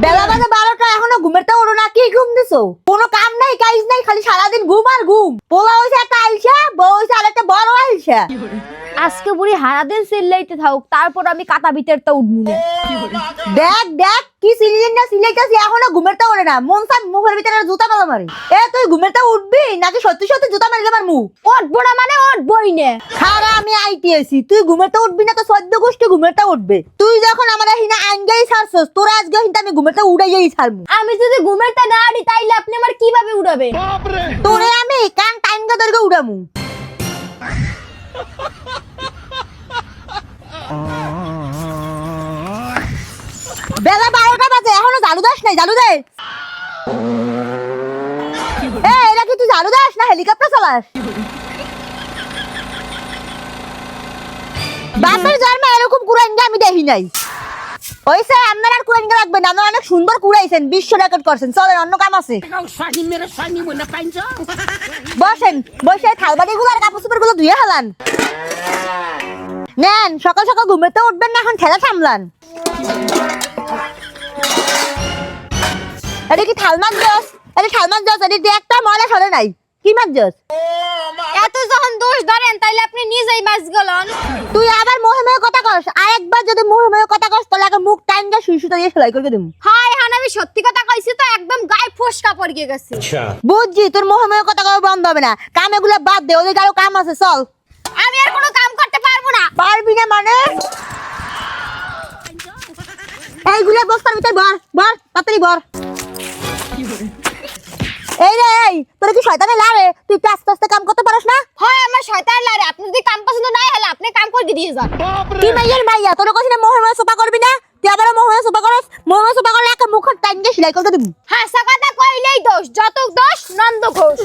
বেলা বাজে 12টা এখনো ঘুমের তো ওঠো না, কি ঘুম দিছো? কোনো কাম নাই কাজ নাই, খালি সারাদিন ঘুম আর ঘুম। পোলা হইছে একটা আইসা, বউ হইছে আরেকটা বড় আইসা। আজকে বুড়ি হারাদিন চিল্লাইতে থাকুক, তারপর আমি কাটা ভিতরটা উঠবো না। দেখ দেখ কি সিলিন্ডার না সিলাইতাছি, এখনো ঘুমের তো ওঠে না। মন চাই মুখের ভিতরে জুতা মারা মারি। এ তুই ঘুমের তো উঠবি নাকি সত্যি সত্যি জুতা মারলে আমার মুখ? উঠবো না মানে উঠবোই না। খারা আমি আইটি আছি, তুই ঘুমের তো উঠবি না তো সদ্য গোষ্ঠী ঘুমের তো উঠবে। তুই যখন আমার হিনা আঙ্গাই ছাড়ছস, তোরা আজকে হিনা আমি ঘুমের তো উড়াইয়াই ছাড়মু। আমি যদি ঘুমেরটা না আড়ি তাইলে আপনি আমার কিভাবে উড়াবেন? তোরে আমি কান টাইঙ্গা ধরে উড়ামু। বেলা 12টা বাজে এখনো ঝাড়ু দাস নাই, ঝাড়ু দে। এরা কি তুই ঝাড়ু দাস না হেলিকপ্টার চালাস? বাপের জন্মে এরকম কুড়াইঙ্গা আমি দেখি নাই। হইছে আপনার আর কুড়াইঙ্গা লাগবে না, আপনারা অনেক সুন্দর কুড়াইছেন, বিশ্ব রেকর্ড করছেন। চলেন অন্য কাম আছে। বসেন, বসে থালবাড়ি গুলো আর কাপড় চোপড় গুলো ধুয়ে হালান। নেন, সকাল সকাল ঘুমেতে উঠবেন না, এখন ঠেলা সামলান। এটা কি থালমাত জস? এটা থালমাত জস, এটা দিয়ে একটা ময়লা সরে নাই। কি মাছ জস? এত যখন দোষ ধরেন তাইলে আপনি নিজেই মাছ গলন। তুই আবার মোহে মোহে কথা কস, আরেকবার যদি মোহে মোহে কথা কস তাহলে আগে মুখ টাইঙ্গা সুই সুতা দিয়ে সেলাই করে দেবো। হাই হান, আমি সত্যি কথা কইছি তো, একদম গায়ে ফসকা পড়ে গেছে। বুঝছি, তোর মোহে মোহে কথা কওয়া বন্ধ হবে না। কাম এগুলো বাদ দে, ওদের আরো কাম আছে, চল। আমি আর কোনো কাম করতে পারবো না। পারবি না মানে? এইগুলা বস্তার ভিতর ভর, ভর তাড়াতাড়ি ভর। এই রে এই, তোর কি শয়তানে লাগে? তুই একটু আস্তে আস্তে কাম করতে পারস না? হয় আমার শয়তান লাগে, আপনি যদি কাম পছন্দ নাই হলে আপনি কাম করে দিয়ে যান। কি মাইয়ের মাইয়া, তোর কইছিনা মোহে মোহে সোপা করবি না? তুই আবার মোহে মোহে সোপা করস? মোহে মোহে সোপা করলে একটা মুখ টাইঙ্গা সেলাই করে দেবো। হাসা কথা কইলেই দোষ, যত দোষ নন্দ ঘোষ।